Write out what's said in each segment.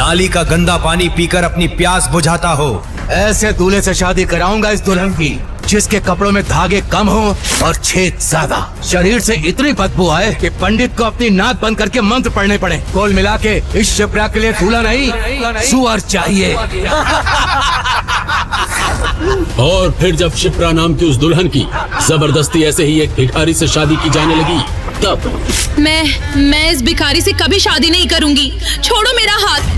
नाली का गंदा पानी पीकर अपनी प्यास बुझाता हो। ऐसे दूल्हे से शादी कराऊंगा इस दुल्हन की जिसके कपड़ों में धागे कम हो और छेद ज्यादा, शरीर से इतनी बदबू आए कि पंडित को अपनी नाक बंद करके मंत्र पढ़ने पड़े। कुल मिला के इस शिप्रा के लिए दूल्हा नहीं सुअर चाहिए। और फिर जब शिप्रा नाम की उस दुल्हन की जबरदस्ती ऐसे ही एक भिखारी से शादी की जाने लगी, तब मैं इस भिखारी से कभी शादी नहीं करूंगी। छोड़ो मेरा हाथ।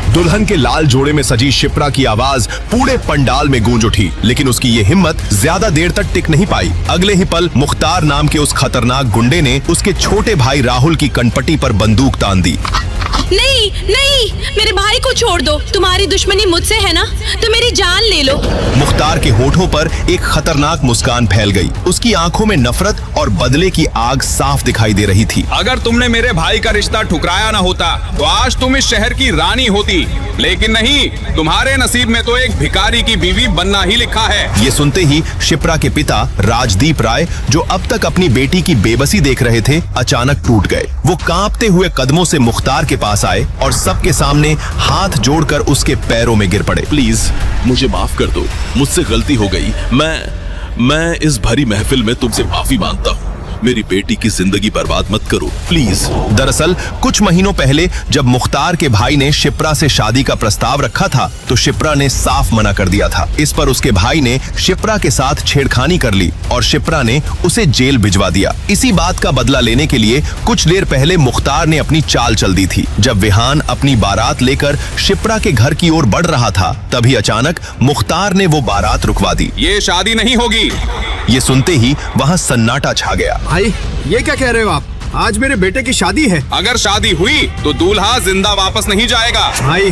दुल्हन के लाल जोड़े में सजी शिप्रा की आवाज पूरे पंडाल में गूंज उठी, लेकिन उसकी ये हिम्मत ज्यादा देर तक टिक नहीं पाई। अगले ही पल मुख्तार नाम के उस खतरनाक गुंडे ने उसके छोटे भाई राहुल की कनपटी पर बंदूक तान दी। नहीं नहीं, मेरे भाई को छोड़ दो। तुम्हारी दुश्मनी मुझसे है ना, तो मेरी जान ले लो। मुख्तार के होठों पर एक खतरनाक मुस्कान फैल गई। उसकी आंखों में नफरत और बदले की आग साफ दिखाई दे रही थी। अगर तुमने मेरे भाई का रिश्ता ठुकराया ना होता तो आज तुम इस शहर की रानी होती, लेकिन नहीं, तुम्हारे नसीब में तो एक भिखारी की बीवी बनना ही लिखा है। ये सुनते ही शिप्रा के पिता राजदीप राय, जो अब तक अपनी बेटी की बेबसी देख रहे थे, अचानक टूट गए। वो कांपते हुए कदमों से मुख्तार के पास आए और सबके सामने हाथ जोड़कर उसके पैरों में गिर पड़े। प्लीज मुझे माफ कर दो, मुझसे गलती हो गई। मैं इस भरी महफिल में तुमसे माफी मांगता हूँ। मेरी बेटी की जिंदगी बर्बाद मत करो प्लीज। दरअसल कुछ महीनों पहले जब मुख्तार के भाई ने शिप्रा से शादी का प्रस्ताव रखा था, तो शिप्रा ने साफ मना कर दिया था। इस पर उसके भाई ने शिप्रा के साथ छेड़खानी कर ली और शिप्रा ने उसे जेल भिजवा दिया। इसी बात का बदला लेने के लिए कुछ देर पहले मुख्तार ने अपनी चाल चल दी थी। जब विहान अपनी बारात लेकर शिप्रा के घर की ओर बढ़ रहा था, तभी अचानक मुख्तार ने वो बारात रुकवा दी। ये शादी नहीं होगी। ये सुनते ही वहाँ सन्नाटा छा गया। भाई ये क्या कह रहे हो आप? आज मेरे बेटे की शादी है। अगर शादी हुई तो दूल्हा जिंदा वापस नहीं जाएगा। भाई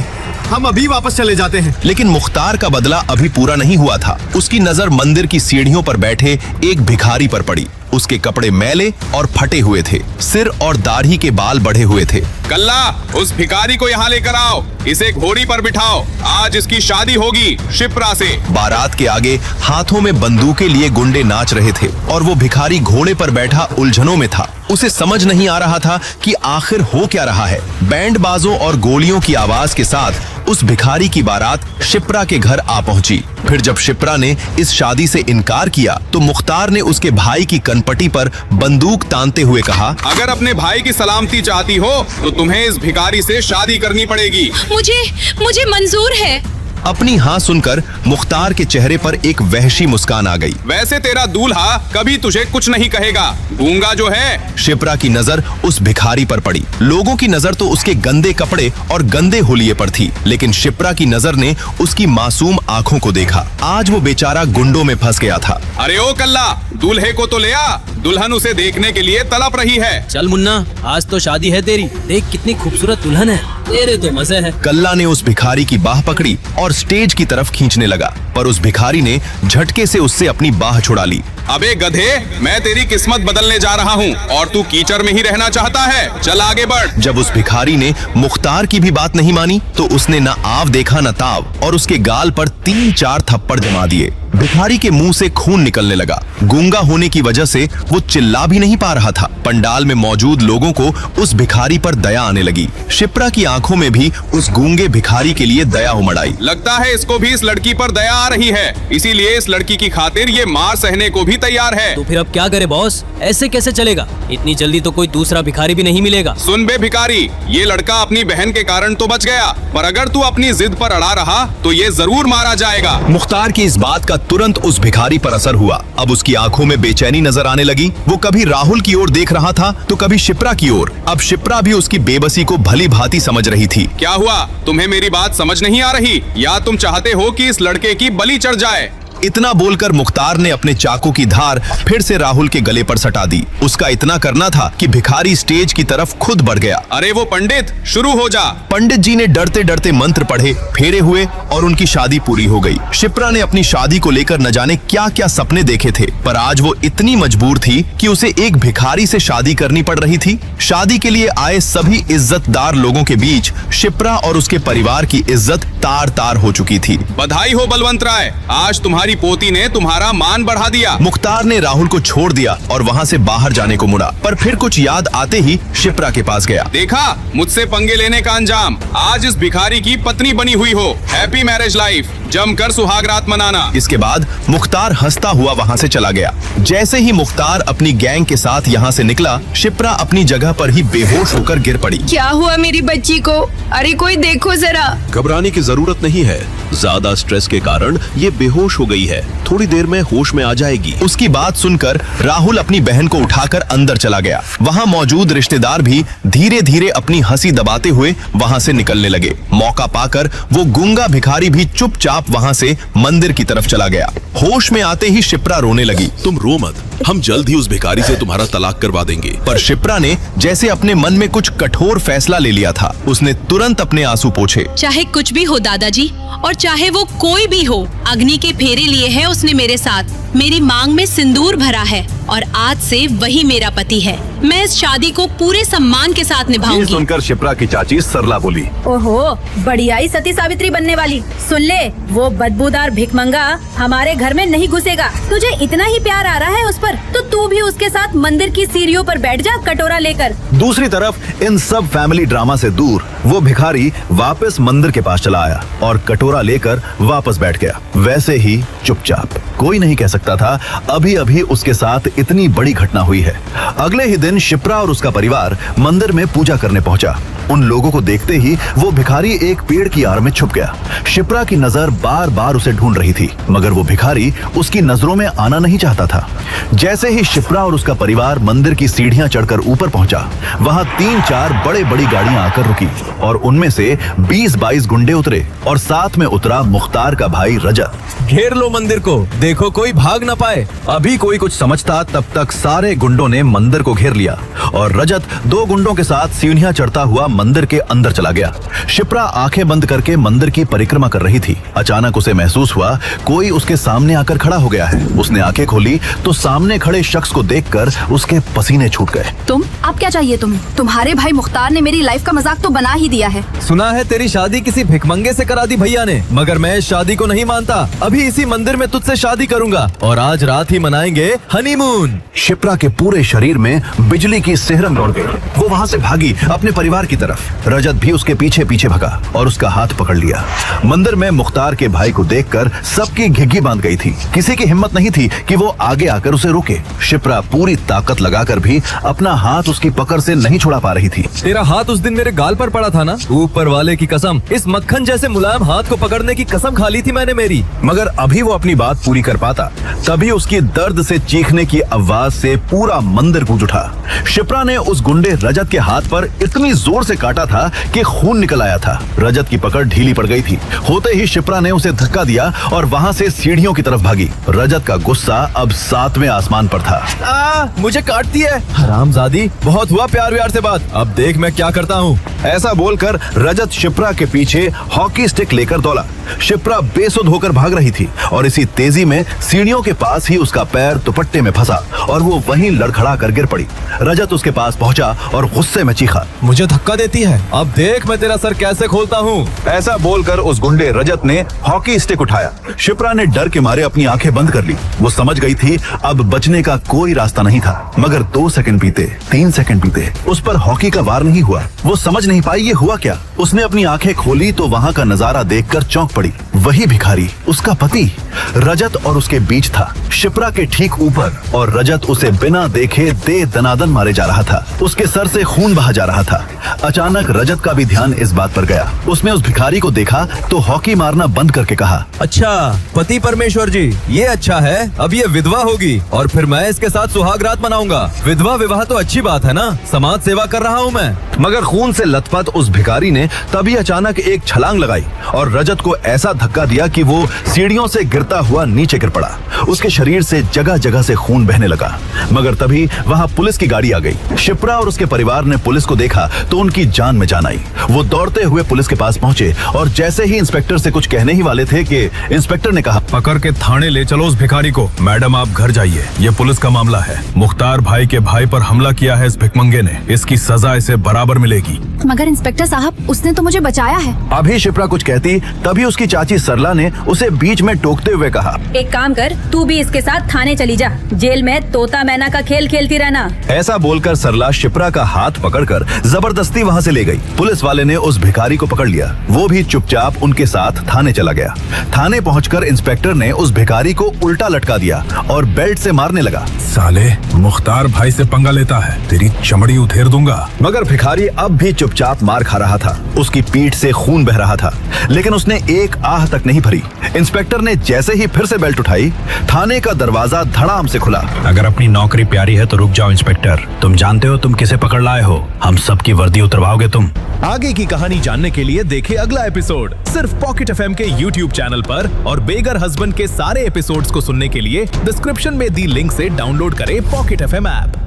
हम अभी वापस चले जाते हैं। लेकिन मुख्तार का बदला अभी पूरा नहीं हुआ था। उसकी नजर मंदिर की सीढ़ियों पर बैठे एक भिखारी पर पड़ी। उसके कपड़े मैले और फटे हुए थे, सिर और दाढ़ी के बाल बढ़े हुए थे। कल्ला, उस भिखारी को यहाँ लेकर आओ, इसे घोड़ी पर बिठाओ। आज इसकी शादी होगी शिप्रा से। बारात के आगे हाथों में बंदूकें लिए गुंडे नाच रहे थे और वो भिखारी घोड़े पर बैठा उलझनों में था। उसे समझ नहीं आ रहा था कि आखिर हो क्या रहा है। बैंड बाजों और गोलियों की आवाज के साथ उस भिखारी की बारात शिप्रा के घर आ पहुंची। फिर जब शिप्रा ने इस शादी से इनकार किया, तो मुख्तार ने उसके भाई की कनपटी पर बंदूक तानते हुए कहा, अगर अपने भाई की सलामती चाहती हो तो तुम्हें इस भिखारी से शादी करनी पड़ेगी। मुझे मंजूर है। अपनी हाँ सुनकर मुख्तार के चेहरे पर एक वहशी मुस्कान आ गई। वैसे तेरा दूल्हा कभी तुझे कुछ नहीं कहेगा, गूंगा जो है। शिप्रा की नजर उस भिखारी पर पड़ी। लोगों की नजर तो उसके गंदे कपड़े और गंदे हुलिये पर थी, लेकिन शिप्रा की नजर ने उसकी मासूम आंखों को देखा। आज वो बेचारा गुंडों में फंस गया था। अरे ओ कल्ला, दूल्हे को तो ले आ, दुल्हन उसे देखने के लिए तड़प रही है। चल मुन्ना, आज तो शादी है तेरी। देख कितनी खूबसूरत दुल्हन है, तेरे तो मजे है। कल्ला ने उस भिखारी की बाह पकड़ी और स्टेज की तरफ खींचने लगा, पर उस भिखारी ने झटके से उससे अपनी बाह छुड़ा ली। अबे गधे, मैं तेरी किस्मत बदलने जा रहा हूँ और तू कीचड़ में ही रहना चाहता है। चल आगे बढ़। जब उस भिखारी ने मुख्तार की भी बात नहीं मानी, तो उसने न आव देखा न ताव और उसके गाल पर 3-4 थप्पड़ जमा दिए। भिखारी के मुंह से खून निकलने लगा। गूंगा होने की वजह से वो चिल्ला भी नहीं पा रहा था। पंडाल में मौजूद लोगों को उस भिखारी पर दया आने लगी। शिप्रा की आंखों में भी उस गूंगे भिखारी के लिए दया उमड़ आई। लगता है इसको भी इस लड़की पर दया आ रही है, इसीलिए इस लड़की की खातिर ये मार सहने को भी तैयार है। तो फिर अब क्या करे बॉस? ऐसे कैसे चलेगा? इतनी जल्दी तो कोई दूसरा भिखारी भी नहीं मिलेगा। सुन बे भिखारी, ये लड़का अपनी बहन के कारण तो बच गया, पर अगर तू अपनी जिद पर अड़ा रहा तो ये जरूर मारा जाएगा। मुख्तार की इस बात का तुरंत उस भिखारी पर असर हुआ। अब उसकी आंखों में बेचैनी नजर आने लगी। वो कभी राहुल की ओर देख रहा था तो कभी शिप्रा की ओर। अब शिप्रा भी उसकी बेबसी को भली भांति समझ रही थी। क्या हुआ, तुम्हें मेरी बात समझ नहीं आ रही, या तुम चाहते हो कि इस लड़के की बलि चढ़ जाए? इतना बोलकर मुख्तार ने अपने चाकू की धार फिर से राहुल के गले पर सटा दी। उसका इतना करना था कि भिखारी स्टेज की तरफ खुद बढ़ गया। अरे वो पंडित, शुरू हो जा। पंडित जी ने डरते डरते मंत्र पढ़े, फेरे हुए और उनकी शादी पूरी हो गई। शिप्रा ने अपनी शादी को लेकर न जाने क्या क्या सपने देखे थे, पर आज वो इतनी मजबूर थी कि उसे एक भिखारी से शादी करनी पड़ रही थी। शादी के लिए आए सभी इज्जतदार लोगों के बीच शिप्रा और उसके परिवार की इज्जत तार तार हो चुकी थी। बधाई हो बलवंत राय, आज तुम्हारी मेरी पोती ने तुम्हारा मान बढ़ा दिया। मुख्तार ने राहुल को छोड़ दिया और वहाँ से बाहर जाने को मुड़ा, पर फिर कुछ याद आते ही शिप्रा के पास गया। देखा मुझसे पंगे लेने का अंजाम, आज इस भिखारी की पत्नी बनी हुई हो। हैप्पी मैरिज लाइफ, जमकर सुहागरात मनाना। इसके बाद मुख्तार हंसता हुआ वहाँ से चला गया। जैसे ही मुख्तार अपनी गैंग के साथ यहाँ से निकला, शिप्रा अपनी जगह पर ही बेहोश होकर गिर पड़ी। क्या हुआ मेरी बच्ची को? अरे कोई देखो जरा। घबराने की जरूरत नहीं है, ज्यादा स्ट्रेस के कारण ये बेहोश हो गई है, थोड़ी देर में होश में आ जाएगी। उसकी बात सुनकर राहुल अपनी बहन को उठाकर अंदर चला गया। वहाँ मौजूद रिश्तेदार भी धीरे धीरे अपनी हंसी दबाते हुए वहाँ से निकलने लगे। मौका पाकर वो गूंगा भिखारी भी चुपचाप वहाँ से मंदिर की तरफ चला गया। होश में आते ही शिप्रा रोने लगी। तुम रो मत, हम जल्द ही उस भिखारी से तुम्हारा तलाक करवा देंगे। पर शिप्रा ने जैसे अपने मन में कुछ कठोर फैसला ले लिया था। उसने तुरंत अपने आंसू पोंछे। चाहे कुछ भी हो दादाजी, और चाहे वो कोई भी हो, अग्नि के फेरे लिए है उसने मेरे साथ। मेरी मांग में सिंदूर भरा है और आज से वही मेरा पति है। मैं इस शादी को पूरे सम्मान के साथ निभाऊंगी। सुनकर शिप्रा की चाची सरला बोली, ओहो, बढ़िया ही सती सावित्री बनने वाली। सुन ले, वो बदबूदार भिखमंगा हमारे घर में नहीं घुसेगा। तुझे इतना ही प्यार आ रहा है उस पर, तो तू भी उसके साथ मंदिर की सीढ़ियों पर बैठ जा कटोरा लेकर। दूसरी तरफ इन सब फैमिली ड्रामा से दूर वो भिखारी वापस मंदिर के पास चला आया और कटोरा लेकर वापस बैठ गया, वैसे ही चुपचाप। कोई नहीं कह सकता था अभी अभी उसके साथ इतनी बड़ी घटना हुई है। अगले ही दिन शिप्रा और उसका परिवार मंदिर में पूजा करने पहुंचा। उन लोगों को देखते ही वो भिखारी एक पेड़ की आड़ में छुप गया। शिप्रा की नजर बार बार उसे ढूंढ रही थी, मगर वो भिखारी उसकी नजरों में आना नहीं चाहता था। जैसे ही शिप्रा और उसका परिवार मंदिर की सीढ़ियां चढ़कर ऊपर पहुंचा, वहां 3-4 बड़ी गाड़ियां आकर रुकी और उनमें से 20-22 गुंडे उतरे और साथ में उतरा मुख्तार का भाई रजत। घेर लो मंदिर को, देखो कोई भाग न पाए। अभी कोई कुछ समझता तब तक सारे गुंडों ने मंदिर को घेर लिया और रजत 2 गुंडों के साथ सीढ़ियां चढ़ता हुआ मंदिर के अंदर चला गया। शिप्रा आंखें बंद करके मंदिर की परिक्रमा कर रही थी। अचानक उसे महसूस हुआ कोई उसके सामने आकर खड़ा हो गया है। उसने आंखें खोली तो सामने खड़े शख्स को देखकर उसके पसीने छूट गए। तुम? अब क्या चाहिए तुम्हें? तुम्हारे भाई मुख्तार ने मेरी लाइफ का मजाक तो बना ही दिया है। सुना है तेरी शादी किसी भिखमंगे से करा दी भैया ने, मगर मैं इस शादी को नहीं मानता। अभी इसी मंदिर में तुझसे शादी करूंगा और आज रात ही मनाएंगे हनीमून। शिप्रा के पूरे शरीर में बिजली की सिहरन दौड़ गई। वो वहाँ से भागी अपने परिवार की तरफ। रजत भी उसके पीछे पीछे भगा और उसका हाथ पकड़ लिया। मंदिर में मुख्तार के भाई को देखकर सबकी घिघी बांध गई थी। किसी की हिम्मत नहीं थी कि वो आगे आकर उसे रोके। शिप्रा पूरी ताकत लगाकर भी अपना हाथ उसकी पकड़ से नहीं छुड़ा पा रही थी। तेरा हाथ उस दिन मेरे गाल पर पड़ा था ना, ऊपर वाले की कसम, इस मक्खन जैसे मुलायम हाथ को पकड़ने की कसम खा ली थी मैंने मेरी। मगर अभी वो अपनी बात पूरी कर पाता, तभी उसकी दर्द से चीखने की आवाज से पूरा मंदिर गूंज उठा। शिप्रा ने उस गुंडे रजत के हाथ पर इतनी जोर से काटा था कि खून निकल आया था। रजत की पकड़ ढीली पड़ गई थी। होते ही शिप्रा ने उसे धक्का दिया और वहां से सीढ़ियों की तरफ भागी। रजत का गुस्सा अब 7वें आसमान पर था। मुझे काटती है हरामजादी, बहुत हुआ प्यार व्यार से बात, अब देख मैं क्या करता हूँ। ऐसा बोलकर रजत शिप्रा के पीछे हॉकी स्टिक लेकर दौड़ा। शिप्रा बेसुध होकर भाग रही थी और इसी तेजी में सीढ़ियों के पास ही उसका पैर दुपट्टे में फंसा और वो वहीं लड़खड़ा कर गिर पड़ी। रजत उसके पास पहुंचा और गुस्से में चीखा, मुझे धक्का देती है, अब देख मैं तेरा सर कैसे खोलता हूँ। ऐसा बोलकर उस गुंडे रजत ने हॉकी स्टिक उठाया। शिप्रा ने डर के मारे अपनी आंखें बंद कर ली। वो समझ गई थी अब बचने का कोई रास्ता नहीं था। मगर 2 सेकंड बीते, 3 सेकंड बीते, उस पर हॉकी का वार नहीं हुआ। वो समझ नहीं पाई ये हुआ क्या। उसने अपनी आंखें खोली तो वहाँ का नजारा देखकर चौंक पड़ी। वही भिखारी, उसका पति रजत और उसके बीच था, शिप्रा के ठीक ऊपर, और रजत उसे बिना देखे दे दनादन मारे जा रहा था। उसके सर से खून बहा जा रहा था। अचानक रजत का भी ध्यान इस बात पर गया। उसने उस भिखारी को देखा तो हॉकी मारना बंद करके कहा, अच्छा पति परमेश्वर जी, ये अच्छा है, अब ये विधवा होगी और फिर मैं इसके साथ सुहागरात मनाऊंगा। विधवा विवाह तो अच्छी बात है ना, समाज सेवा कर रहा हूँ मैं। मगर खून से लथपथ उस भिखारी ने तभी अचानक एक छलांग लगाई और रजत को ऐसा धक्का दिया कि वो सीढ़ियों से गिरता हुआ नीचे गिर पड़ा। उसके शरीर से जगह जगह से खून बहने लगा। मगर तभी वहाँ पुलिस की गाड़ी आ गई। शिप्रा और उसके परिवार ने पुलिस को देखा तो उनकी जान में जान आई। वो दौड़ते हुए पुलिस के पास पहुंचे और जैसे ही इंस्पेक्टर से कुछ कहने ही वाले थे कि इंस्पेक्टर ने कहा, पकड़ के थाने ले चलो उस भिखारी को। मैडम आप घर जाइए, ये पुलिस का मामला है। मुख्तार भाई के भाई पर हमला किया है इस भिखमंगे ने, इसकी सजा इसे बराबर मिलेगी। मगर इंस्पेक्टर साहब, उसने तो मुझे बचाया है। अभी शिप्रा कुछ कहती तभी उसकी चाची सरला ने उसे बीच में टोकते हुए कहा, एक काम कर, तू भी इसके साथ थाने चली जा। जेल में तोता मैना का खेल खेलती रहना। ऐसा बोलकर सरला शिप्रा का हाथ पकड़कर जबरदस्ती वहां से ले गई। पुलिस वाले ने उस भिखारी को पकड़ लिया। वो भी चुपचाप उनके साथ थाने चला गया। थाने पहुंचकर इंस्पेक्टर ने उस भिखारी को उल्टा लटका दिया और बेल्ट से मारने लगा। साले, मुख्तार भाई से पंगा लेता है, तेरी चमड़ी उधेड़ दूंगा। मगर भिखारी अब भी चुपचाप मार खा रहा था। उसकी पीठ से खून बह रहा था, लेकिन उसने एक आह तक नहीं भरी। इंस्पेक्टर ने जैसे ही फिर से बेल्ट उठाई, थाने का दरवाजा धड़ाम से खुला। अगर अपनी नौकरी प्यारी है तो रुक जाओ इंस्पेक्टर। तुम जानते हो तुम किसे पकड़ लाए हो? हम सब की वर्दी उतरवाओगे तुम। आगे की कहानी जानने के लिए देखें अगला एपिसोड सिर्फ पॉकेट एफएम के YouTube चैनल पर, और बेगर हस्बैंड के सारे एपिसोड्स को सुनने के लिए डिस्क्रिप्शन में दी लिंक से डाउनलोड करें पॉकेट एफएम ऐप।